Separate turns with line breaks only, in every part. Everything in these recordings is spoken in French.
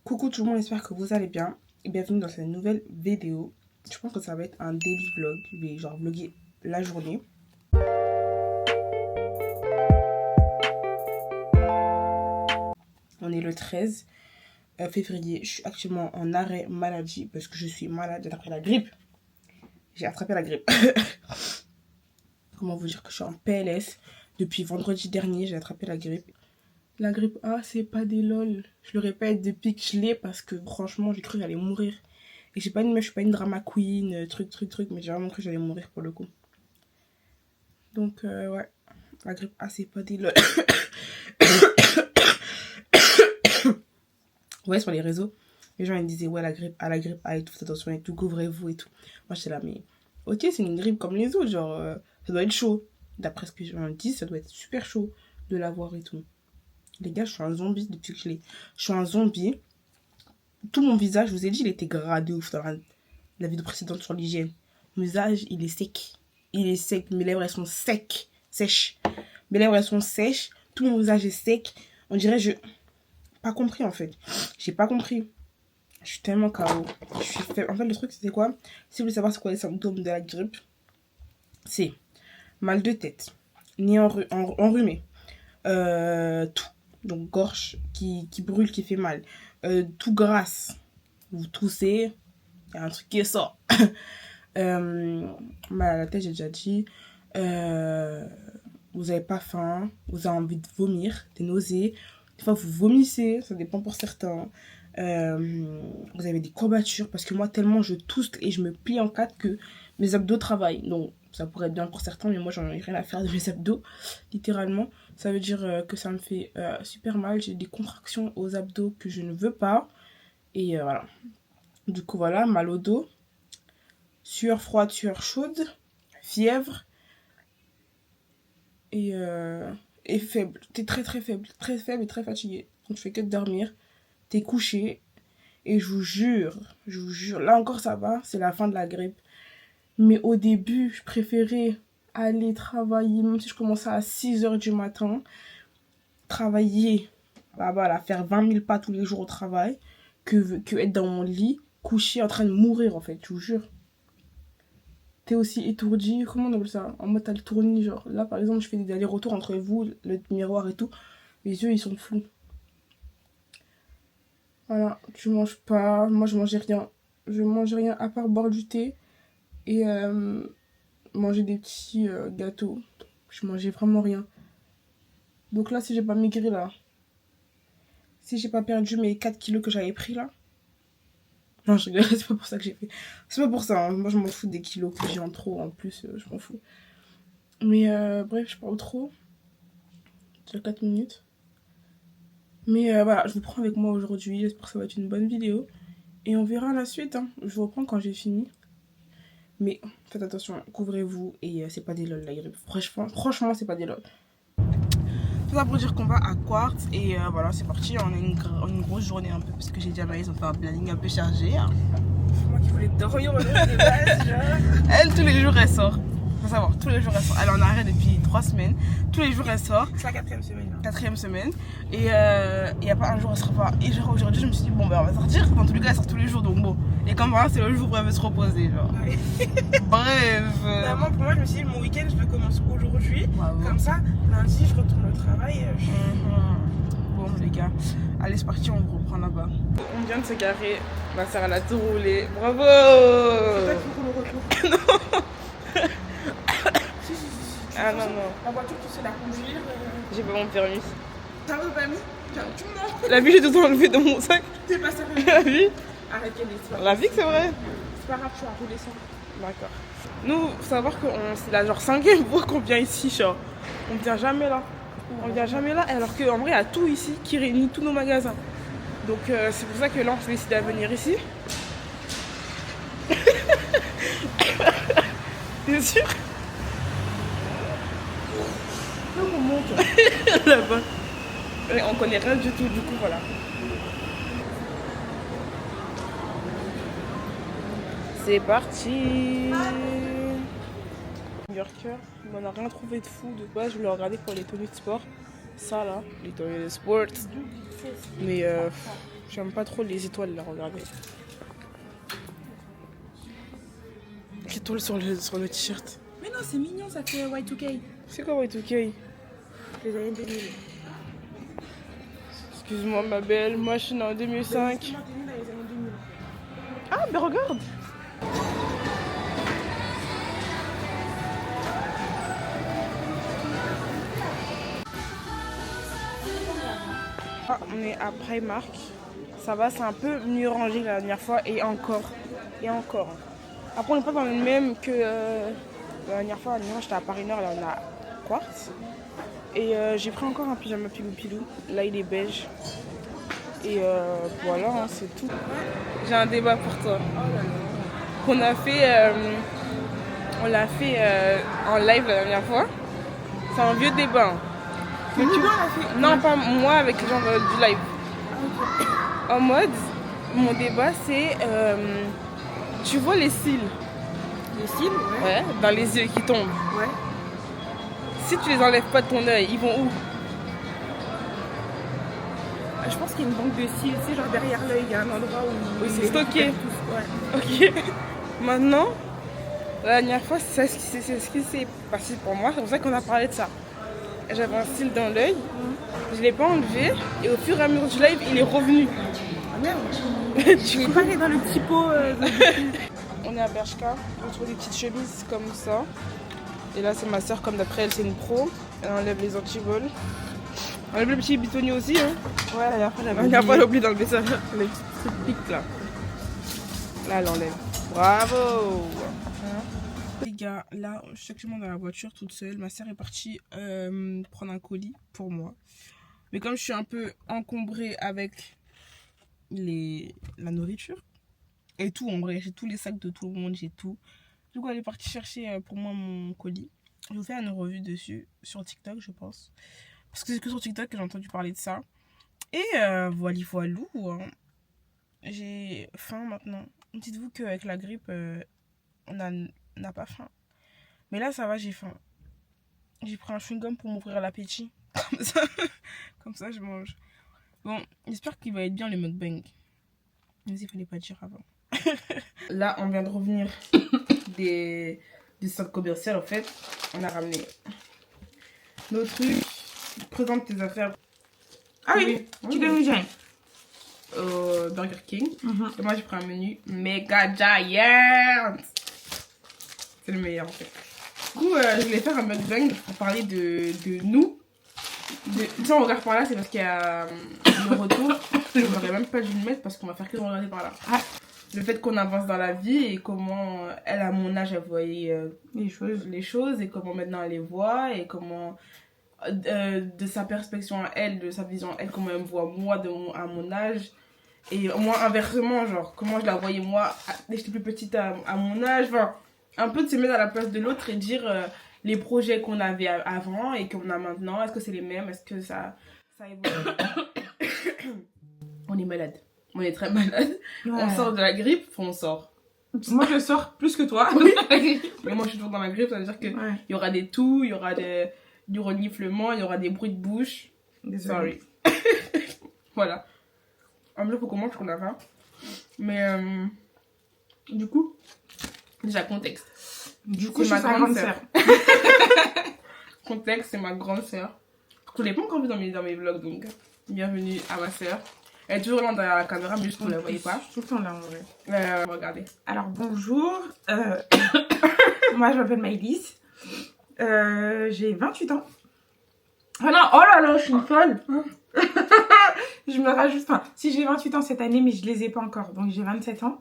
Coucou tout le monde, j'espère que vous allez bien et bienvenue dans cette nouvelle vidéo. Je pense que ça va être un daily vlog, je vais genre vlogger la journée. On est le 13 février, je suis actuellement en arrêt maladie parce que je suis malade, j'ai attrapé la grippe. J'ai attrapé la grippe. Comment vous dire que je suis en PLS. Depuis vendredi dernier, j'ai attrapé la grippe. La grippe A, c'est pas des lol. Je le répète depuis que je l'ai parce que franchement, j'ai cru que j'allais mourir. Et j'ai pas une meuf, je suis pas une drama queen, truc, mais j'ai vraiment cru que j'allais mourir pour le coup. Donc, ouais, la grippe A, c'est pas des lol. Ouais, sur les réseaux, les gens ils disaient, ouais, la grippe A et tout, faites attention et tout, couvrez-vous et tout. Moi, j'étais là, mais ok, c'est une grippe comme les autres, genre, ça doit être chaud. D'après ce que les gens disent, ça doit être super chaud de l'avoir et tout. Les gars, je suis un zombie depuis que je l'ai. Je suis un zombie. Tout mon visage, je vous ai dit, il était gras de ouf dans la vidéo précédente sur l'hygiène. Mon visage, il est sec. Il est sec. Mes lèvres, elles sont sèches. Mes lèvres, elles sont sèches. Tout mon visage est sec. On dirait, pas compris, en fait. J'ai pas compris. Je suis tellement KO. Je suis faible. En fait, le truc, c'était quoi? Si vous voulez savoir c'est quoi les symptômes de la grippe, c'est mal de tête, nez enrhumé, tout. Donc, gorge qui brûle, qui fait mal. Tout grasse. Vous toussez, il y a un truc qui sort. Mal à la tête, j'ai déjà dit. Vous avez pas faim, vous avez envie de vomir, des nausées. Des fois, vous vomissez, ça dépend pour certains. Vous avez des courbatures, parce que moi, tellement je tousse et je me plie en quatre que mes abdos travaillent. Donc, ça pourrait être bien pour certains, mais moi, j'en ai rien à faire de mes abdos, littéralement. Ça veut dire que ça me fait super mal. J'ai des contractions aux abdos que je ne veux pas. Et voilà. Du coup, voilà, mal au dos, sueur froide, sueur chaude, fièvre et faible. T'es très faible et très fatigué. Donc, tu fais que de dormir. T'es couché. Et je vous jure, là encore ça va, c'est la fin de la grippe. Mais au début, je préférais aller travailler, même si je commençais à 6h du matin, travailler, voilà, faire 20 000 pas tous les jours au travail, que être dans mon lit, couché, en train de mourir en fait, je vous jure. T'es aussi étourdi, comment on appelle ça? En mode t'as le tournis, genre. Là par exemple, je fais des allers-retours entre vous, le miroir et tout, les yeux ils sont flous. Voilà, tu manges pas. Moi, je mangeais rien. Je mangeais rien à part boire du thé et manger des petits gâteaux. Je mangeais vraiment rien. Donc là, si j'ai pas maigri là, si j'ai pas perdu mes 4 kilos que j'avais pris là, non, je rigole, c'est pas pour ça que j'ai fait. C'est pas pour ça, hein. Moi, je m'en fous des kilos que j'ai en trop en plus, je m'en fous. Mais bref, je parle trop. Déjà 4 minutes. Mais voilà, je vous prends avec moi aujourd'hui. J'espère que ça va être une bonne vidéo. Et on verra la suite. Hein. Je vous reprends quand j'ai fini. Mais faites attention, couvrez-vous. Et c'est pas des lol la grippe. Franchement, c'est pas des lol. Tout ça pour dire qu'on va à Quartz. Et voilà, c'est parti. On a une grosse journée un peu. Parce que j'ai dit à Maïs, on fait un planning un peu chargé. Hein. Moi qui voulais dormir au de base. Elle, tous les jours, elle sort. Faut savoir, tous les jours elle sort. Elle est en arrêt depuis 3 semaines. Tous les jours elle sort. C'est la 4e semaine. Hein. 4e semaine. Et il n'y a pas un jour elle sort pas. Et genre aujourd'hui je me suis dit bon ben on va sortir. Dans tous les cas elle sort tous les jours donc bon. Et comme voilà c'est le jour où elle veut se reposer genre. Ouais. Bref. Moi pour moi je me suis dit mon week-end je veux commencer aujourd'hui. Wow. Comme ça lundi je retourne au travail. Bon les gars. Allez c'est parti on vous reprend là-bas. On vient de se garer. Ma soeur elle a tout roulé. Bravo. C'est toi qui roule au retour. Non. Ah non, non. La voiture, tu sais la conduire. J'ai pas mon permis. T'as pas permis? Tu mens. La vie, j'ai tout enlevé dans mon sac. T'es pas sérieux? La vie? Arrête quelle histoire. La vie, c'est vrai. C'est pas grave, tu vas rouler sans. D'accord. Nous, faut savoir que c'est la genre 5e fois qu'on vient ici, genre. On vient jamais là. On vient jamais là, alors qu'en vrai, il y a tout ici qui réunit tous nos magasins. Donc, c'est pour ça que là, on s'est décidé à venir ici. Bien sûr. On monte là-bas. On connaît rien du tout, du coup voilà. C'est parti. New Yorker, on n'a rien trouvé de fou de base. Je voulais regarder pour les tenues de sport. Ça là, les tenues de sport. Mais J'aime pas trop les étoiles là, regardez. L'étoile sur le t-shirt.
Mais non, c'est mignon, ça fait Y2K.
C'est quoi Y2K?
Les années 2000.
Excuse-moi ma belle, moi je suis née en 2005. Ah mais regarde. Ah, on est à Primark. Ça va, c'est un peu mieux rangé que la dernière fois et encore. Et encore. Après on n'est pas dans le même que la dernière fois. La dernière fois j'étais à Paris Nord, là on a Quartz. Et j'ai pris encore un pyjama pilou-pilou. Là il est beige. Et voilà, hein, c'est tout. J'ai un débat pour toi. On l'a fait en live la dernière fois. C'est un vieux débat. Hein.
Mais tu vois, on a fait.
Non, pas moi, avec les gens du live. En mode, mon débat c'est, tu vois les cils.
Les cils,
Ouais, dans les yeux qui tombent.
Ouais.
Si tu les enlèves pas de ton œil, ils vont où?
Je pense qu'il y a une banque de cils, tu sais, genre derrière l'œil, il y a un endroit où.
Oui, c'est
ils
stocké.
Ouais.
Ok. Maintenant, la dernière fois, c'est ce qui s'est passé pour moi. C'est pour ça qu'on a parlé de ça. J'avais un cil dans l'œil. Je l'ai pas enlevé. Et au fur et à mesure du live, il est revenu.
Ah merde.
Du
Il est
coup,
pas allé dans le petit pot.
on est à Bershka. On trouve des petites chemises comme ça. Et là, c'est ma soeur, comme d'après elle, c'est une pro. Elle enlève les antivols. On enlève le petit bitonnier aussi. Hein.
Ouais, la dernière fois,
La dernière fois, elle a oublié d'enlever ça. Les petites pics là. Là, elle enlève. Bravo! Les gars, là, je suis actuellement dans la voiture toute seule. Ma soeur est partie prendre un colis pour moi. Mais comme je suis un peu encombrée avec la nourriture et tout, en vrai, j'ai tous les sacs de tout le monde, j'ai tout. Du coup, elle est partie chercher pour moi mon colis. Je vais vous faire une revue dessus sur TikTok, je pense. Parce que c'est que sur TikTok que j'ai entendu parler de ça. Et voilà, voilou. Hein. J'ai faim maintenant. Dites-vous qu'avec la grippe, on n'a pas faim. Mais là, ça va, j'ai faim. J'ai pris un chewing-gum pour m'ouvrir l'appétit. Comme ça, je mange. Bon, j'espère qu'il va être bien le mukbang. Mais il fallait pas dire avant. Là, on vient de revenir des centres commerciaux, en fait. On a ramené nos trucs. Présente tes affaires.
Ah oui, tu donnes une
Au Burger King. Et moi, j'ai pris un menu méga giant. C'est le meilleur, en fait. Du coup, je voulais faire un mukbang pour parler de nous. Si on regarde par là, c'est parce qu'il y a le retour. Je n'aurais même pas dû le mettre parce qu'on va faire que de regarder par là. Ah. Le fait qu'on avance dans la vie et comment elle, à mon âge, elle voyait les choses et comment maintenant elle les voit et comment, de sa perspective à elle, de sa vision à elle, comment elle me voit moi à mon âge. Et moi, inversement, genre, comment je la voyais moi, dès que j'étais plus petite à mon âge. Enfin, un peu de se mettre à la place de l'autre et dire les projets qu'on avait avant et qu'on a maintenant, est-ce que c'est les mêmes, est-ce que ça évolue. On est malade. On est très malade. Ouais. On sort de la grippe, on sort.
Moi, je sors plus que toi.
Mais moi, je suis toujours dans la grippe, ça veut dire qu'il y aura des toux, il y aura du reniflement, il y aura des bruits de bouche. Désolée. Sorry. Voilà. En plus, il faut qu'on mange qu'on a faim. Mais du coup, déjà contexte.
Du coup, c'est ma grande sœur.
Contexte, c'est ma grande sœur. Je ne l'ai pas encore vue dans mes vlogs, donc bienvenue à ma sœur. Elle est toujours là derrière la caméra, mais juste que vous ne la voyez pas.
Tout le temps là, en vrai.
Regardez. Alors,
bonjour. Moi, je m'appelle Maëlys. J'ai 28 ans. Ah non, oh là là, je suis une folle. Je me rajoute. Enfin, si j'ai 28 ans cette année, mais je les ai pas encore. Donc, j'ai 27 ans.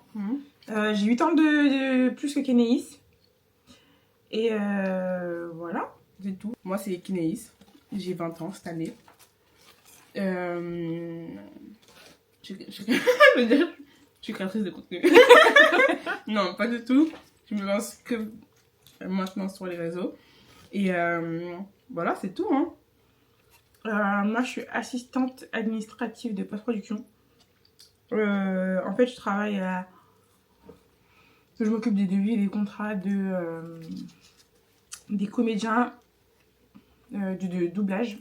J'ai 8 ans de plus que Kénéis. Et voilà.
C'est tout. Moi, c'est Kénéis. J'ai 20 ans cette année. Je suis créatrice de contenu. Non, pas du tout. Je me lance que maintenant sur les réseaux. Et voilà, c'est tout. Hein.
Moi, je suis assistante administrative de post-production. En fait, je travaille à... Je m'occupe des devis et des contrats des comédiens du doublage.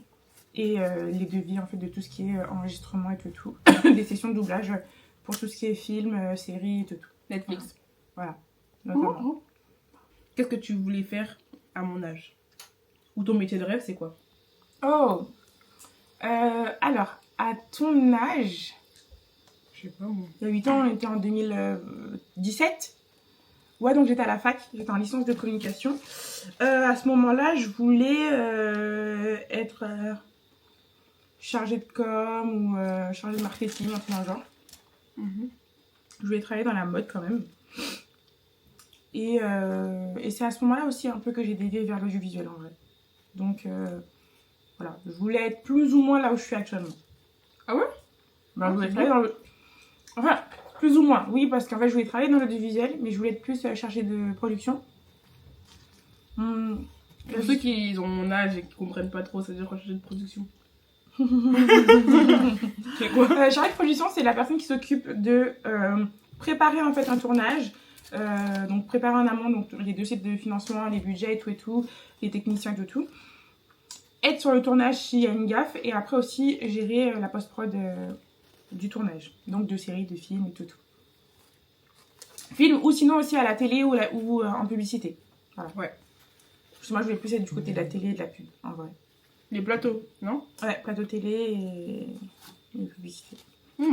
et les devis en fait de tout ce qui est enregistrement et tout. Des sessions de doublage pour tout ce qui est film, séries et tout.
Netflix.
Voilà, notamment.
Qu'est-ce que tu voulais faire à mon âge? Ou ton métier de rêve, c'est quoi?
Oh alors, à ton âge,
Je sais pas, moi.
il y a 8 ans, on était en 2017. Ouais, donc j'étais à la fac, j'étais en licence de communication. À ce moment-là, je voulais être chargée de com ou chargée de marketing, un peu dans le genre. Je voulais travailler dans la mode quand même. Et c'est à ce moment-là aussi un peu que j'ai dévié vers l'audiovisuel en vrai. Donc voilà, je voulais être plus ou moins là où je suis actuellement.
Ah ouais?
Ben, je voulais travailler dans le... Enfin, plus ou moins, oui, parce qu'en fait, je voulais travailler dans l'audiovisuel, mais je voulais être plus chargée de production.
Pour ceux qui ont mon âge et qui comprennent pas trop, ça veut dire chargé de production. C'est quoi?
Chargée de production, c'est la personne qui s'occupe de préparer en fait un tournage. Donc préparer en amont donc, les dossiers de financement, les budgets et tout, les techniciens et tout. Être sur le tournage s'il y a une gaffe et après aussi gérer la post-prod du tournage. Donc de séries, de films et tout. Films ou sinon aussi à la télé ou en publicité. Voilà.
Ouais.
Parce que moi je voulais plus être du côté de la télé et de la pub en vrai.
Les plateaux, non?
Ouais, plateau télé et publicité.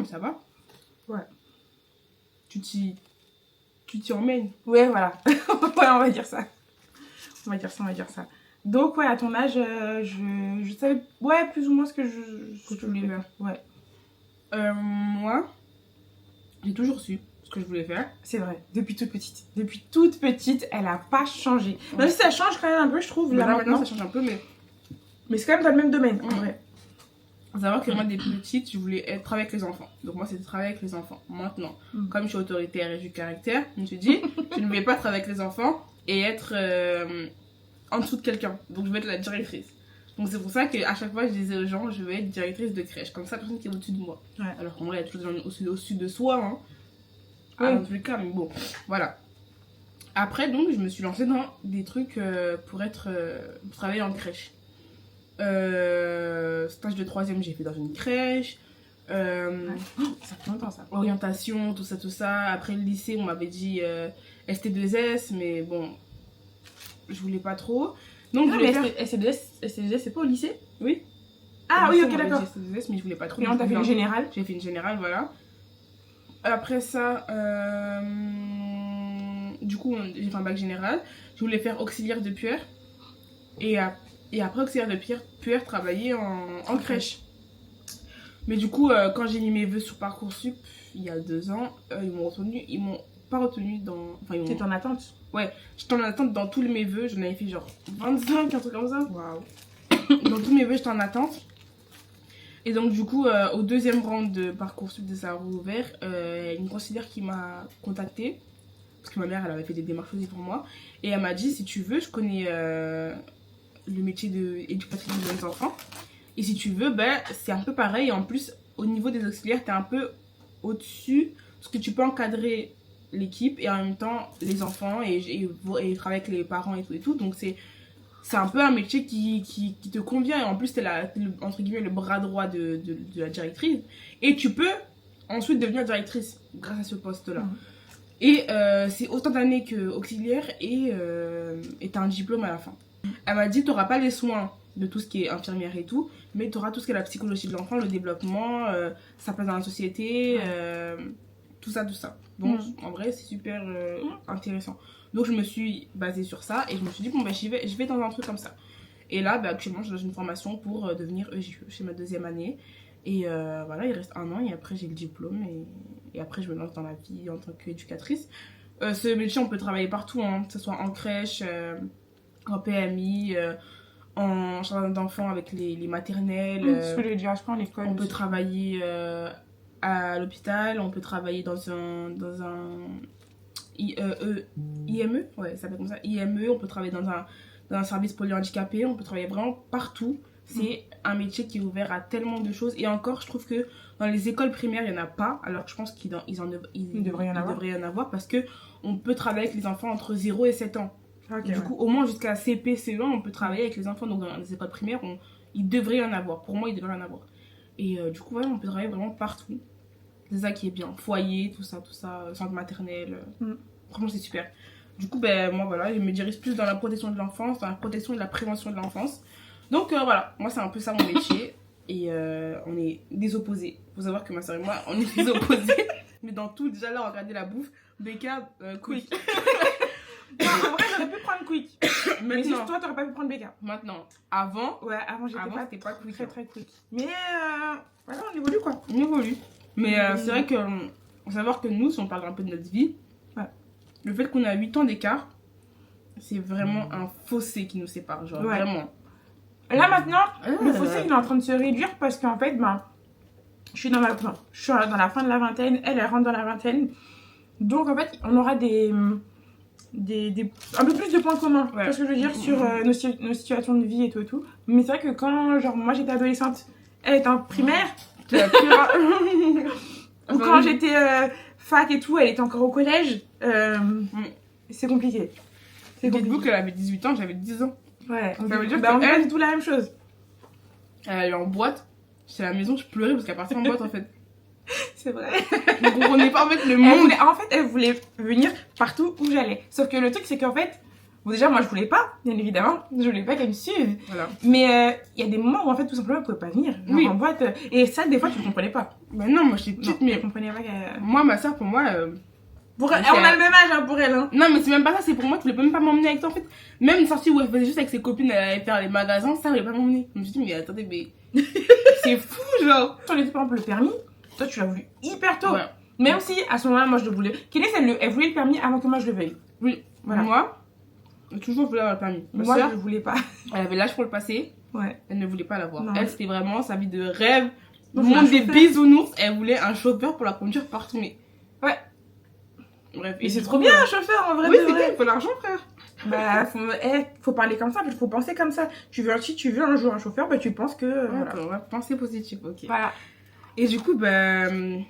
Ça va.
Ouais.
Tu t'y emmènes.
Ouais, voilà. Ouais, on va dire ça. On va dire ça. Donc, ouais, à ton âge, je savais ouais, plus ou moins ce que
tu voulais faire.
Ouais.
Moi, j'ai toujours su ce que je voulais faire.
C'est vrai, depuis toute petite. Depuis toute petite, elle a pas changé.
Ouais.
Même si ça change quand même un peu, je trouve. Là,
Maintenant, ça change un peu, mais
c'est quand même dans le même domaine. Ouais.
faut savoir que moi, des petites, je voulais travailler avec les enfants. Donc moi, c'était travailler avec les enfants. Maintenant, comme je suis autoritaire et j'ai du caractère, je me suis dit, je ne vais pas travailler avec les enfants et être en dessous de quelqu'un. Donc je vais être la directrice. Donc c'est pour ça qu'à chaque fois, je disais aux gens, je vais être directrice de crèche. Comme ça, personne qui est au-dessus de moi.
Ouais.
Alors qu'en vrai, il y a toujours des gens au-dessus de soi. Hein.
Ouais.
Dans tous les cas, mais bon, voilà. Après, donc, je me suis lancée dans des trucs pour travailler en crèche. Stage de 3e, j'ai fait dans une crèche.
Ça fait longtemps, ça.
Orientation, tout ça. Après le lycée, on m'avait dit ST2S, mais bon, je voulais pas trop. Donc, je voulais faire...
ST2S, c'est pas au lycée?
Oui.
Ah
Au
oui,
lycée,
ok,
on m'avait
d'accord.
dit ST2S, mais je voulais pas trop.
Et on t'a fait une générale?
J'ai fait une générale, voilà. Après ça, du coup, j'ai fait un bac général. Je voulais faire auxiliaire de puère. Et après auxiliaire de puère, travailler en crèche. Mais du coup, quand j'ai mis mes vœux sur Parcoursup, il y a 2 ans, ils m'ont pas retenu dans... Enfin,
T'étais en attente?
Ouais, j'étais en attente dans tous mes vœux. J'en avais fait genre 25, un truc comme ça.
Waouh.
Dans tous mes vœux, j'étais en attente. Et donc du coup, au 2e round de Parcoursup de ça a rouvert, une conseillère qui m'a contactée, parce que ma mère, elle avait fait des démarches aussi pour moi, et elle m'a dit, si tu veux, je connais le métier d'éducatrice de jeunes enfants, et si tu veux, ben, c'est un peu pareil, et en plus, au niveau des auxiliaires, t'es un peu au-dessus, parce que tu peux encadrer l'équipe, et en même temps, les enfants, et travailler avec les parents et tout, donc c'est un peu un métier qui te convient et en plus t'es entre guillemets le bras droit de la directrice et tu peux ensuite devenir directrice grâce à ce poste là. Et c'est autant d'années que auxiliaire et t'as un diplôme à la fin. Elle m'a dit t'auras pas les soins de tout ce qui est infirmière et tout, mais t'auras tout ce qui est la psychologie de l'enfant, le développement, sa place dans la société, tout ça. Donc en vrai c'est super intéressant. Donc je me suis basée sur ça et je me suis dit bon bah je vais dans un truc comme ça. Et là bah, actuellement je suis dans une formation pour devenir EJE, chez ma 2e année. Et voilà, il reste 1 an et après j'ai le diplôme et après je me lance dans la vie en tant qu'éducatrice. Ce métier on peut travailler partout, hein, que ce soit en crèche, en PMI, en jardin d'enfants avec les maternelles.
Sur les DHP, l'école.
On peut travailler à l'hôpital, on peut travailler dans un IME, ouais, ça s'appelle comme ça, IME, on peut travailler dans un service polyhandicapé, on peut travailler vraiment partout. C'est un métier qui est ouvert à tellement de choses. Et encore, je trouve que dans les écoles primaires, il n'y en a pas, alors que je pense qu'il devrait y en avoir parce qu'on peut travailler avec les enfants entre 0 et 7 ans.
Okay,
du coup, au moins jusqu'à CP, CE1, on peut travailler avec les enfants. Donc, dans les écoles primaires, Il devrait y en avoir. Pour moi, il devrait y en avoir. Et du coup, ouais, on peut travailler vraiment partout. C'est ça qui est bien. Foyer, tout ça, centre maternel. Franchement, c'est super. Du coup, ben, moi, voilà, je me dirige plus dans la protection de l'enfance, dans la protection et la prévention de l'enfance. Donc, voilà, moi, c'est un peu ça mon métier. Et on est des opposés. Faut savoir que ma soeur et moi, on est des opposés. Mais dans tout, déjà là, regardez la bouffe. Becca, quick.
Non, en vrai, j'aurais pu prendre quick. Mais
Maintenant,
toi, t'aurais pas pu prendre Becca.
maintenant, avant,
Ouais, avant, j'étais pas
c'était pas quick.
très très quick. Mais voilà, on évolue quoi.
On évolue. Mais c'est vrai que, faut savoir que nous, si on parle un peu de notre vie,
ouais.
Le fait qu'on a 8 ans d'écart, c'est vraiment un fossé qui nous sépare. Genre,
ouais.
vraiment.
Là maintenant, le fossé il est en train de se réduire parce qu'en fait, ben, je suis dans la fin de la vingtaine, elle rentre dans la vingtaine. Donc en fait, on aura un peu plus de points communs.
Ouais.
C'est ce que je veux dire sur nos situations de vie et tout et tout. Mais c'est vrai que quand genre moi j'étais adolescente, elle était en primaire. Ou quand j'étais fac et tout, elle était encore au collège. C'est compliqué.
Dites-vous qu'elle avait 18 ans, j'avais 10 ans.
Ouais,
Ça veut dire
on
qu'elle-
fait tout la même chose.
Elle est en boîte. J'étais à la maison, je pleurais parce qu'elle partait en boîte en fait.
C'est vrai.
Je ne comprenais pas en fait le
Elle
monde.
voulait venir partout où j'allais. Sauf que le truc, c'est qu'en fait, bon, déjà, moi, je voulais pas, bien évidemment. Je voulais pas qu'elle me suive.
Voilà.
Mais il y a des moments où, en fait, tout simplement, elle pouvait pas venir. Genre
Oui.
en boîte. Et ça, des fois, tu comprenais pas.
Mais non, moi j'étais petite,
Non,
mais
elle comprenait pas qu'elle...
moi, ma soeur, pour moi.
Pour
elle,
on a le même âge, hein, pour elle. Hein.
Non, mais c'est même pas ça, c'est pour moi qu'elle voulait même pas m'emmener avec toi en fait. Même une sortie où elle faisait juste avec ses copines, elle allait faire les magasins, ça, elle voulait pas m'emmener. Je me suis dit, mais attendez, mais. C'est fou, genre.
Sur les par exemple, le permis, toi, tu l'as voulu hyper tôt.
Ouais.
Même si, à ce moment-là, moi, je le voulais. Kélis, elle voulait le permis avant que moi, je le veuille.
Oui,
Voilà.
moi, j'ai toujours voulu avoir le permis. Ma
Moi,
soeur,
je le voulais pas.
elle avait l'âge pour le passer,
Ouais.
elle ne voulait pas l'avoir.
Non.
Elle, c'était vraiment sa vie de rêve. Le
Donc,
monde
un
des
chauffeur.
bisounours, elle voulait un chauffeur pour la conduire partout, mais.
Ouais.
Bref.
Mais
et
c'est
du
trop
coup,
bien, un chauffeur, en vrai.
Oui,
de
c'est
vrai.
bien, il faut l'argent, frère.
Bah, faut parler comme ça, faut penser comme ça. Si tu veux un jour un chauffeur, bah, tu penses que. Voilà.
On va penser positif, ok.
Voilà.
Et du coup, ben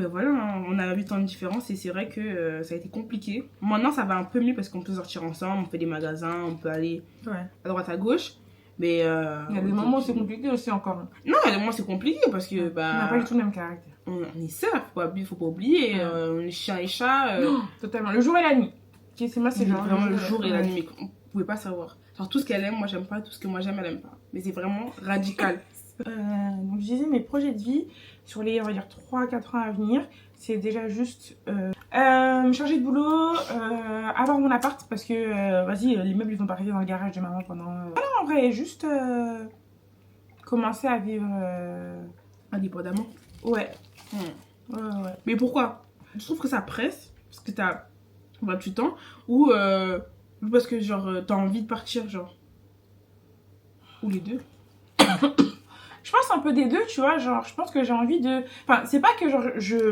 voilà, hein, on a 8 ans de différence et c'est vrai que ça a été compliqué. Maintenant, ça va un peu mieux parce qu'on peut sortir ensemble, on fait des magasins, on peut aller
Ouais.
à droite, à gauche. Mais
Il y a des moments où c'est compliqué aussi encore.
Non, il y a des moments où c'est compliqué parce que
On n'a
bah,
pas du tout le même caractère.
on est sœurs, faut pas oublier.
Ouais.
On est chien et chat.
Non, totalement. Le jour et la nuit. C'est moi, c'est
C'est
genre.
vraiment le jour et la nuit, mais on pouvait pas savoir. Genre tout ce qu'elle aime, moi j'aime pas, tout ce que moi j'aime, elle aime pas. Mais c'est vraiment radical.
Donc, je disais mes projets de vie sur les, on va dire, 3-4 ans à venir. C'est déjà juste changer de boulot, avoir mon appart parce que, vas-y, les meubles ils vont pas rester dans le garage de maman pendant. Voilà, en vrai, juste commencer à vivre.
Indépendamment.
Ouais.
Hmm.
Ouais.
Mais pourquoi? Je trouve que ça presse, parce que t'as 28 ans, ou parce que genre t'as envie de partir, genre. Ou les deux.
Je pense un peu des deux, tu vois, genre, je pense que j'ai envie de... Enfin, c'est pas que, genre,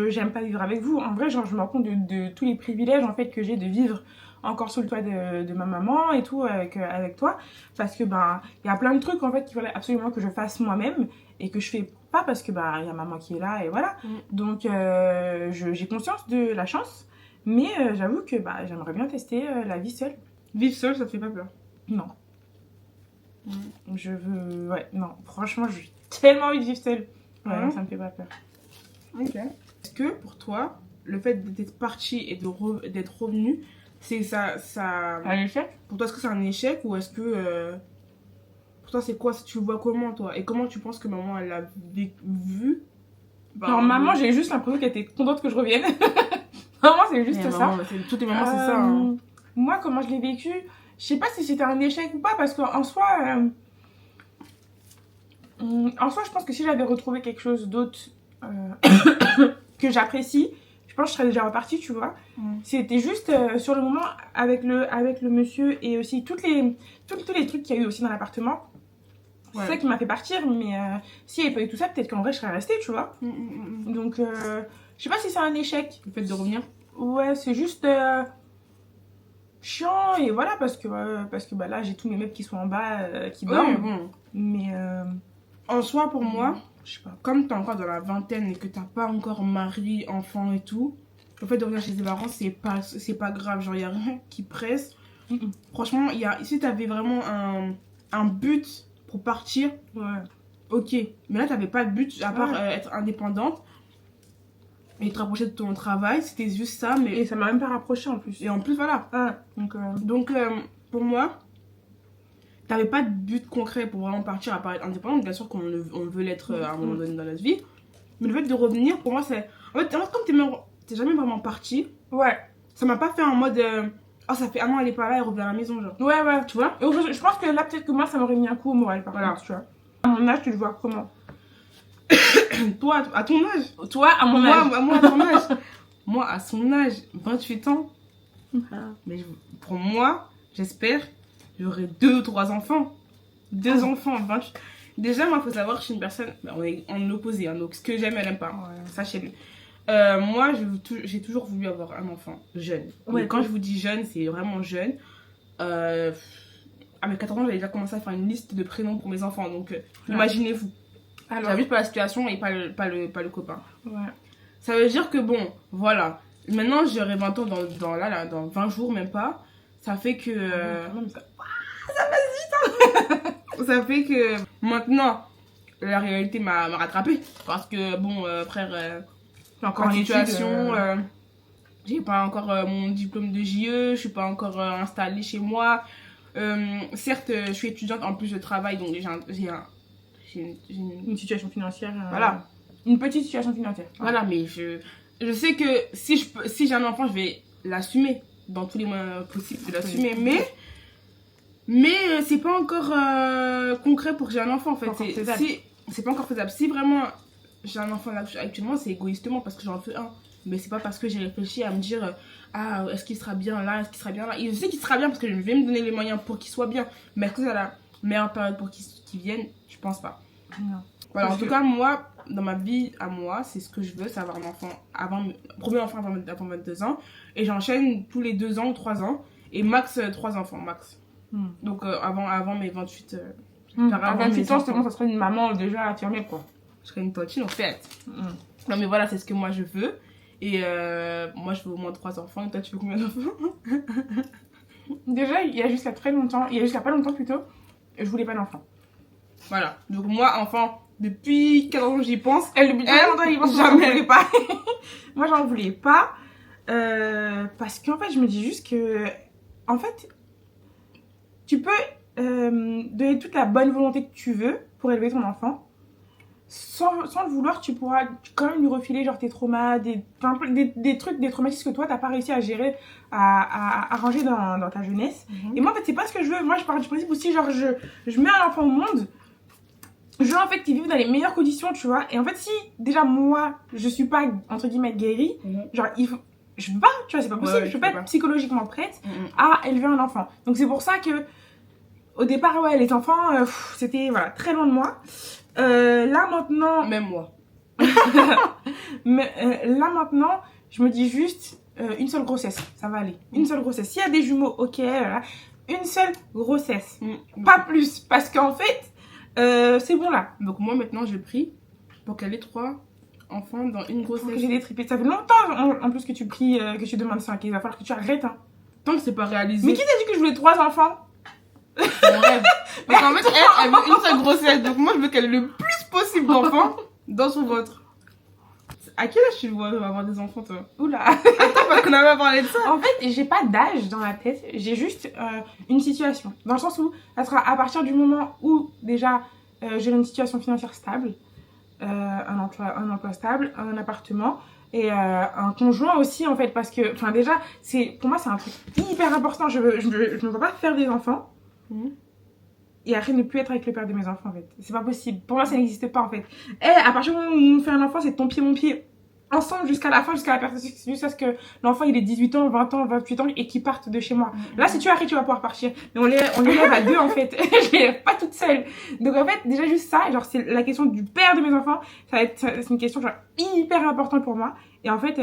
j'aime pas vivre avec vous, en vrai, genre, je me rends compte de tous les privilèges, en fait, que j'ai de vivre encore sous le toit de ma maman et tout, avec toi, parce que, ben, il y a plein de trucs, en fait, qu'il fallait absolument que je fasse moi-même, et que je fais pas parce que, bah, il y a maman qui est là, et voilà. Donc, j'ai conscience de la chance, mais j'avoue que, bah, j'aimerais bien tester la vie seule.
Vivre seul, ça te fait pas peur.
Non. Je veux... Ouais, non, franchement, j'ai tellement envie de vivre seule. Ouais, ça me fait pas peur.
Ok. Est-ce que pour toi, le fait d'être parti et d'être revenu, c'est ça...
Un échec?
Pour toi, est-ce que c'est un échec ou est-ce que... Pour toi, c'est quoi? Tu le vois comment, toi? Et comment tu penses que maman, elle l'a vu?
Alors, maman, j'ai juste l'impression qu'elle était contente que je revienne. Maman, c'est juste ça.
Maman, toutes les mamans, c'est ça. Hein.
Moi, comment je l'ai vécu, je sais pas si c'était un échec ou pas, parce qu'en soi... je pense que si j'avais retrouvé quelque chose d'autre que j'apprécie, je pense que je serais déjà repartie, tu vois. C'était juste sur le moment avec le monsieur et aussi tous les trucs qu'il y a eu aussi dans l'appartement. C'est ça qui m'a fait partir, mais s'il n'y avait pas eu tout ça, peut-être qu'en vrai je serais restée, tu vois. Donc, je sais pas si c'est un échec.
Le fait de revenir.
Ouais, c'est juste chiant et voilà, parce que bah, là j'ai tous mes meubles qui sont en bas qui dorment.
Bon.
Mais
En soi, pour moi,
je sais pas.
comme t'es encore dans la vingtaine et que t'as pas encore mari, enfant et tout, le fait de revenir chez tes parents, c'est pas grave. Genre, y a rien qui presse. Franchement, si t'avais vraiment un but pour partir,
Ouais.
ok. Mais là, t'avais pas de but à part
Ouais.
être indépendante et te rapprocher de ton travail. C'était juste ça, mais...
Et ça m'a même pas rapproché en plus.
Et en plus, voilà.
Ouais.
Donc, pour moi, t'avais pas de but concret pour vraiment partir à part être indépendante. Bien sûr qu'on on veut l'être à un moment donné dans notre vie. Mais le fait de revenir, pour moi, c'est... En fait, comme t'es jamais vraiment parti,
Ouais.
ça m'a pas fait en mode... Oh, ça fait un an, elle est pas là, elle revient à la maison, genre.
Ouais, ouais.
Tu vois?
Et je pense que là, peut-être que moi, ça m'aurait mis un coup au moral, par
Voilà.
contre, tu vois. À mon âge, tu le vois comment?
Toi, à ton âge.
Toi, à mon âge.
Moi, à ton âge. Moi, à son âge, 28 ans. Mais pour moi, j'espère, j'aurai 2 ou 3 enfants. 2 enfants, 28. Déjà, moi, il faut savoir que je suis une personne... On est en opposé, hein, donc ce que j'aime, elle n'aime pas.
Ouais.
Sachez-le. Moi, j'ai toujours voulu avoir un enfant jeune.
Ouais,
Et quand je vous dis jeune, c'est vraiment jeune. À mes 14 ans, j'avais déjà commencé à faire une liste de prénoms pour mes enfants. Donc, imaginez-vous.
Alors,
J'avais juste pas la situation et pas le copain.
ouais.
Ça veut dire que bon, voilà. Maintenant, j'aurai 20 ans dans 20 jours, même pas. Ça fait que... Ça fait que maintenant, la réalité m'a rattrapée. Parce que, bon, frère, j'ai encore une situation. J'ai pas encore mon diplôme de JE, je suis pas encore installée chez moi. Certes, je suis étudiante, en plus je travaille, donc j'ai
Une situation financière.
Voilà.
Une petite situation financière.
Voilà, mais je sais que si j'ai un enfant, je vais l'assumer dans tous les moyens possibles de l'assumer. Mais c'est pas encore concret pour que j'ai un enfant en fait. C'est pas encore faisable. Si vraiment j'ai un enfant là, actuellement, c'est égoïstement parce que j'en veux un. Mais c'est pas parce que j'ai réfléchi à me dire ah, est-ce qu'il sera bien là, est-ce qu'il sera bien là. Et je sais qu'il sera bien parce que je vais me donner les moyens pour qu'il soit bien. Mais est-ce que c'est la meilleure période pour qu'il vienne? Je pense pas.
Non.
Voilà, en tout cas, moi, dans ma vie à moi, c'est ce que je veux, c'est avoir un enfant premier enfant avant 22 ans. Et j'enchaîne tous les 2 ans ou 3 ans. Et max 3 enfants, max. Donc avant mes 28.
À 28 ans, c'est bon, ça serait une maman déjà affirmée, quoi.
Je serais une tontine en fait. Non, mais voilà, c'est ce que moi je veux. Et moi, je veux au moins 3 enfants. Et toi, tu veux combien d'enfants?
Déjà, il y a jusqu'à très longtemps, il y a jusqu'à pas longtemps plutôt, je voulais pas d'enfant.
Voilà. Donc, moi, enfant, depuis 15 ans, j'y pense.
Depuis très longtemps, il pense
jamais.
pas. Moi, j'en voulais pas. Parce qu'en fait, je me dis juste que. En fait, tu peux donner toute la bonne volonté que tu veux pour élever ton enfant. Sans le vouloir, tu pourras quand même lui refiler genre tes traumas, des trucs, des traumatismes que toi, t'as pas réussi à gérer, à ranger dans ta jeunesse. Et moi, en fait, c'est pas ce que je veux. Moi, je pars du principe aussi, genre, je mets un enfant au monde. Je veux en fait qu'il vive dans les meilleures conditions, tu vois. Et en fait, si déjà moi, je suis pas, entre guillemets, guérie, genre, je peux pas, tu vois, c'est pas possible. Je peux pas être psychologiquement prête à élever un enfant. Donc, c'est pour ça que, au départ, ouais, les enfants, c'était, voilà, très loin de moi. Là, maintenant...
Même moi.
Mais là, maintenant, je me dis juste, une seule grossesse, ça va aller. Une seule grossesse. S'il y a des jumeaux, ok, voilà. Une seule grossesse. Pas plus. Parce qu'en fait, c'est bon là.
Donc moi maintenant j'ai pris pour qu'elle ait 3 enfants dans une grossesse.
Faut que j'ai des tripés. Ça fait longtemps en plus que tu pries, que tu demandes ça. Il va falloir que tu arrêtes. Hein.
Tant que c'est pas réalisé.
Mais qui t'a dit que je voulais 3 enfants?
C'est mon rêve. Parce qu'en fait elle veut une seule grossesse. Donc moi je veux qu'elle ait le plus possible d'enfants dans son ventre. À quel âge tu veux avoir des enfants toi?
Oula.
Attends parce qu'on avait parlé de ça.
En fait, j'ai pas d'âge dans la tête, j'ai juste une situation. Dans le sens où ça sera à partir du moment où déjà j'ai une situation financière stable, un emploi stable, un appartement et un conjoint aussi en fait. Parce que, enfin déjà, pour moi c'est un truc hyper important. Je ne veux pas faire des enfants et après ne plus être avec le père de mes enfants en fait. C'est pas possible. Pour moi ça n'existe pas en fait. Et à partir du moment où on fait un enfant, c'est ton pied, mon pied. Ensemble jusqu'à la fin, jusqu'à ce que l'enfant il ait 18 ans, 20 ans, 28 ans et qu'il parte de chez moi. Là, si tu arrêtes, tu vas pouvoir partir. Mais on les lève à 2 en fait. Je les lève pas toute seule. Donc en fait, déjà juste ça, genre c'est la question du père de mes enfants, c'est une question genre hyper importante pour moi. Et en fait,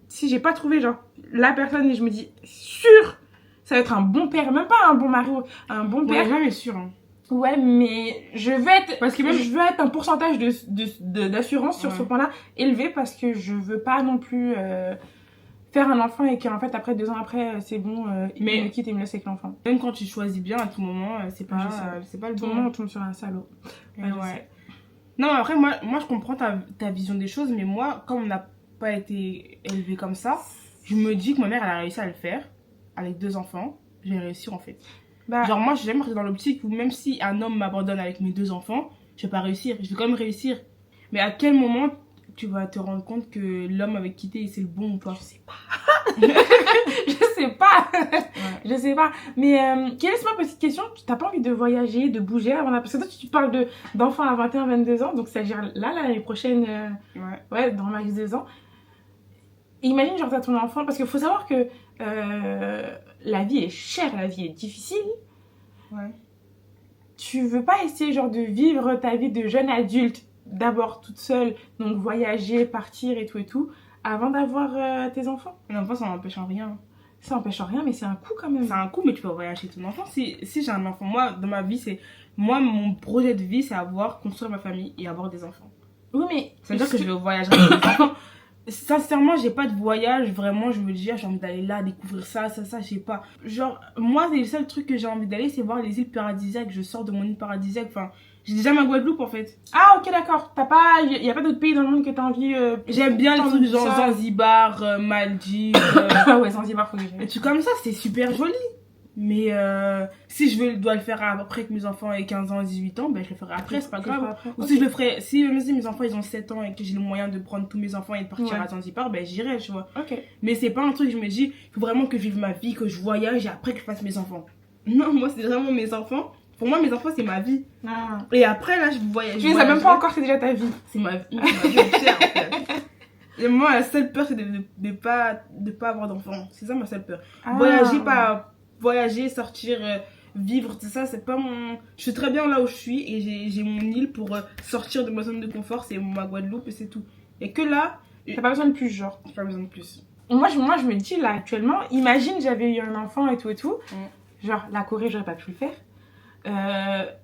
si j'ai pas trouvé genre la personne et je me dis sûr, ça va être un bon père, même pas un bon mari, un bon père.
Ouais, jamais sûr. Hein.
Ouais, mais je veux être un pourcentage d'assurance sur ce point-là élevé parce que je veux pas non plus faire un enfant et qu'en fait, après 2 ans après, c'est bon, il
Mais-
me quitte et me laisse avec l'enfant.
Même quand tu choisis bien, à tout moment, c'est
Je
pas,
sais.
c'est pas le
Tout
bon.
le monde tombe sur un salaud.
Et
Ouais, je
ouais.
sais.
Non, mais après, moi, je comprends ta vision des choses, mais moi, comme on n'a pas été élevé comme ça, je me dis que ma mère, elle a réussi à le faire avec 2 enfants. J'ai réussi en fait.
Bah,
Genre, moi, je suis jamais restée dans l'optique où même si un homme m'abandonne avec mes 2 enfants, je vais pas réussir. Je vais quand même réussir. Mais à quel moment tu vas te rendre compte que l'homme avec qui t'es, c'est le bon ou pas?
je sais pas. Je sais pas.
Ouais.
Je sais pas. Mais laisse-moi une petite question. Tu n'as pas envie de voyager, de bouger avant parce que toi, tu parles d'enfants à 21, 22 ans. Donc, c'est-à-dire là, l'année prochaine,
Ouais.
ouais, dans max 2 ans. Imagine, genre, t'as ton enfant. Parce qu'il faut savoir que la vie est chère, la vie est difficile.
Ouais.
Tu veux pas essayer, genre, de vivre ta vie de jeune adulte, d'abord toute seule, donc voyager, partir et tout, avant d'avoir tes enfants.
L'enfant, ça n'empêche en rien.
Ça n'empêche rien, mais c'est un coût quand même.
C'est un coup, mais tu peux voyager ton enfant. Si j'ai un enfant, moi, dans ma vie, moi, mon projet de vie, c'est construire ma famille et avoir des enfants.
Oui, mais.
Ça veut dire que je vais voyager avec mes enfants. Sincèrement, j'ai pas de voyage, vraiment, je me dis, j'ai envie d'aller là, découvrir ça, j'ai pas. Genre, moi, le seul truc que j'ai envie d'aller, c'est voir les îles paradisiaques. Je sors de mon île paradisiaque, enfin, j'ai déjà ma Guadeloupe en fait.
Ah, ok, d'accord. Il y a pas d'autres pays dans le monde que t'as envie.
J'aime bien les
Tant
trucs
de
genre
ça.
Zanzibar, Maldives,
Ah ouais, Zanzibar, faut que
des
j'aille.
trucs comme ça, c'est super joli. Mais si dois le faire après que mes enfants aient 15 ans, 18 ans, ben je le ferai après, c'est pas grave.
Après.
Ou si je le ferais, si mes enfants ils ont 7 ans et que j'ai le moyen de prendre tous mes enfants et de partir
Ouais.
à Zanzibar, ben j'irai, tu vois.
Ok.
Mais c'est pas un truc, je me dis, il faut vraiment que je vive ma vie, que je voyage et après que je fasse mes enfants. Non, moi c'est vraiment mes enfants. Pour moi, mes enfants c'est ma vie.
Ah.
Et après là, je voyage.
Tu les as même pas encore, c'est déjà ta vie.
C'est ma vie entière, en fait. Et moi, la seule peur, c'est de pas avoir d'enfants. C'est ça ma seule peur.
Ah.
Voyager, sortir, vivre, tout ça, c'est pas mon. Je suis très bien là où je suis et j'ai mon île pour sortir de ma zone de confort, c'est ma Guadeloupe et c'est tout. Et que là,
T'as pas besoin de plus, genre.
j'ai pas besoin de plus.
Moi, je me dis là actuellement, imagine j'avais eu un enfant et tout. Genre, la Corée, j'aurais pas pu le faire.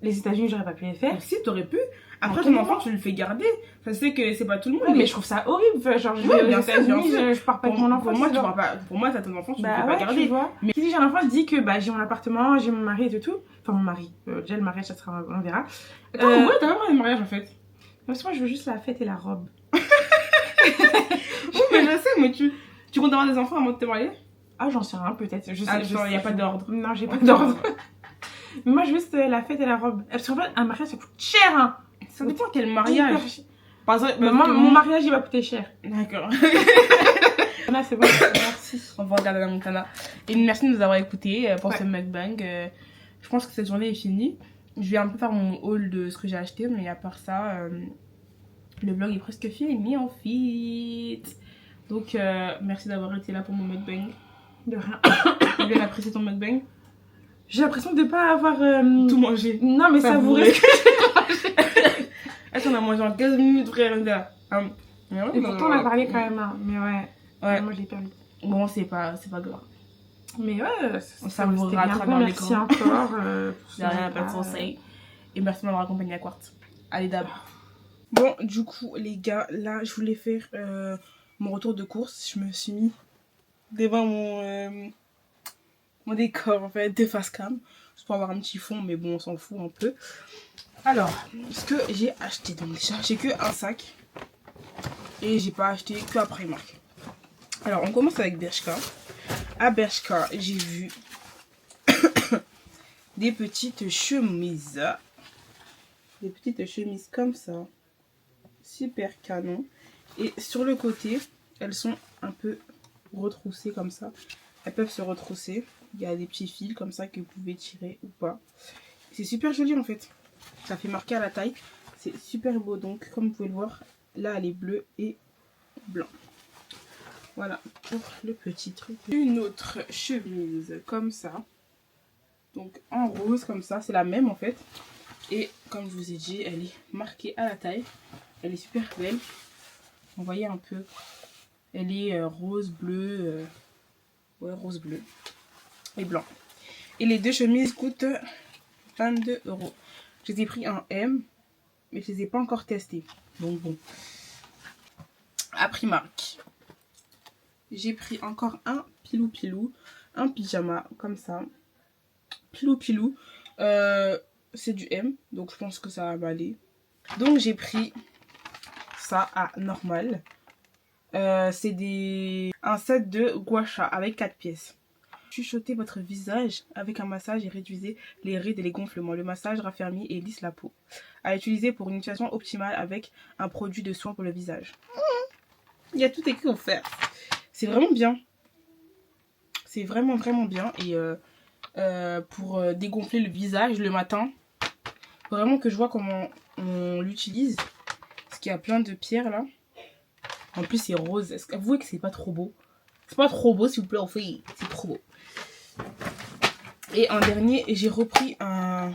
Les États-Unis, j'aurais pas pu les faire.
Donc, si t'aurais pu, après
À
ton
quel
enfant,
moment
tu le fais garder. Ça c'est que c'est pas tout le monde.
Ouais, mais je trouve ça horrible. Enfin, genre, je
Ouais,
vais aux
bien sûr,
États-Unis,
bien sûr.
je pars pas
pour,
avec mon enfant.
pour moi,
c'est
tu
genre-
pars pas. Pour moi, t'as ton enfant, tu le fais
Bah
pas
ouais,
garder.
tu vois.
Mais-
Qui dit j'ai un enfant, je dis que bah, j'ai mon appartement, j'ai mon mari et tout. Enfin, mon mari. Déjà, le mariage, ça sera, on verra.
Attends, ouais, t'as vraiment un mariage en fait.
Parce que moi, je veux juste la fête et la robe.
Oui, mais je sais, mais tu comptes avoir des enfants avant de te marier?
Ah, j'en sais rien, peut-être. Je sais,
Ah,
je
genre,
sais,
y a pas
je-
d'ordre.
Non, j'ai pas
Ok.
d'ordre. Mais moi, je veux juste la fête et la robe. Parce qu'en fait, un mariage, ça coûte cher, hein.
Ça dépend quel
Hyper
mariage.
cher.
Par exemple,
Mais moi, mon mariage, il va coûter cher.
D'accord.
Là, c'est bon, merci.
On va regarder la Montana. Et merci de nous avoir écoutés pour
Ouais.
ce mukbang. Je pense que cette journée est finie. Je vais un peu faire mon haul de ce que j'ai acheté, mais à part ça, le vlog est presque fini en fait. Donc, merci d'avoir été là pour mon mukbang.
De rien.
J'ai bien apprécié ton mukbang.
J'ai l'impression de pas avoir.
Tout manger.
Non, mais
Savouré.
savouré.
Est-ce qu'on a mangé en 15 minutes, frère?
Et pourtant, on a parlé quand même, hein. Mais ouais.
Ouais.
Moi, j'ai perdu.
Bon, c'est pas grave.
Mais ouais,
On savourera à
bien
travers
bon,
l'écran.
merci encore.
Il n'y a rien à perdre son conseil. Et merci de m'avoir accompagné à Quartz. Allez, d'abord. Bon, du coup, les gars, là, je voulais faire mon retour de course. Je me suis mis devant mon décor, en fait, de face cam. Juste pour avoir un petit fond, mais bon, on s'en fout un peu. Alors, ce que j'ai acheté, donc déjà, j'ai que un sac. Et j'ai pas acheté que à Primark. Alors, on commence avec Bershka. À Bershka, j'ai vu des petites chemises. Des petites chemises comme ça. Super canon. Et sur le côté, elles sont un peu retroussées comme ça. Elles peuvent se retrousser. Il y a des petits fils comme ça que vous pouvez tirer ou pas. C'est super joli en fait. Ça fait marquer à la taille. C'est super beau. Donc, comme vous pouvez le voir, là, elle est bleue et blanc. Voilà pour le petit truc. Une autre chemise comme ça. Donc en rose comme ça. C'est la même en fait. Et comme je vous ai dit, elle est marquée à la taille. Elle est super belle. Vous voyez un peu. Elle est rose, bleu. Ouais, rose, bleu. Et blanc. Et les deux chemises coûtent 22 €. Je les ai pris en M. Mais je les ai pas encore testées. Donc bon. À Primark. j'ai pris encore un pilou, un pyjama comme ça. Pilou. C'est du M, donc je pense que ça va m'aller. Donc j'ai pris ça à normal. C'est un set de gua sha avec 4 pièces. Chuchotez votre visage avec un massage et réduisez les rides et les gonflements. Le massage raffermit et lisse la peau. À utiliser pour une utilisation optimale avec un produit de soin pour le visage. Il y a tout écrit offert. C'est vraiment bien. C'est vraiment bien. Et pour dégonfler le visage le matin, vraiment que je vois comment on l'utilise. Parce qu'il y a plein de pierres là. En plus c'est rose. Est-ce que avouez que c'est pas trop beau? C'est pas trop beau s'il vous plaît, en fait c'est trop beau. Et en dernier, j'ai repris un...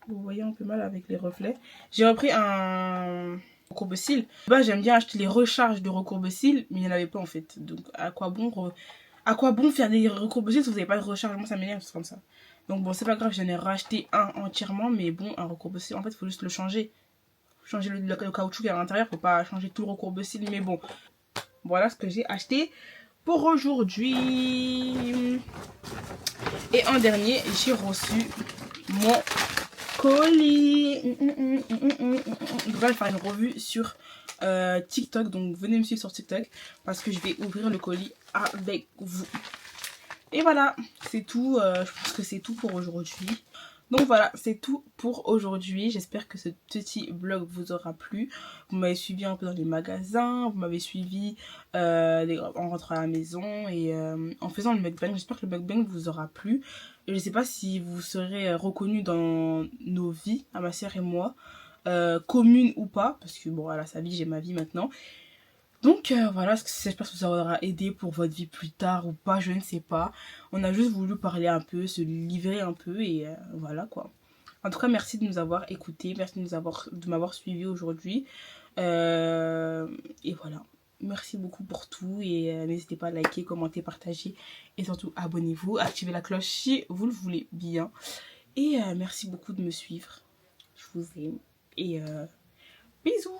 Vous voyez un peu mal avec les reflets. J'ai repris un recourbe-cils. Bah, j'aime bien acheter les recharges de recourbe-cils, mais il n'y en avait pas en fait. Donc à quoi bon faire des recourbe-cils si vous n'avez pas de recharge? Moi ça m'énerve, c'est comme ça. Donc bon, c'est pas grave, j'en ai racheté un entièrement, mais bon, un recourbe-cils, en fait, il faut juste le changer. Changer le caoutchouc qui est à l'intérieur, faut pas changer tout le recourbe-cils, mais bon. Voilà ce que j'ai acheté pour aujourd'hui. Et en dernier, j'ai reçu mon colis. Donc là, je vais faire une revue sur TikTok. Donc venez me suivre sur TikTok parce que je vais ouvrir le colis avec vous. Et voilà, c'est tout. Je pense que c'est tout pour aujourd'hui. Donc voilà, c'est tout pour aujourd'hui. J'espère que ce petit vlog vous aura plu. Vous m'avez suivi un peu dans les magasins, vous m'avez suivi en rentrant à la maison et en faisant le mukbang. J'espère que le mukbang vous aura plu. Je ne sais pas si vous serez reconnus dans nos vies, à ma soeur et moi, communes ou pas, parce que bon, elle a sa vie, j'ai ma vie maintenant. Donc voilà, j'espère que ça aura aidé pour votre vie plus tard ou pas, je ne sais pas. On a juste voulu parler un peu, se livrer un peu et voilà quoi. En tout cas, merci de nous avoir écoutés, merci de m'avoir suivi aujourd'hui. Et voilà, merci beaucoup pour tout et n'hésitez pas à liker, commenter, partager et surtout abonnez-vous, activez la cloche si vous le voulez bien. Et merci beaucoup de me suivre, je vous aime et bisous.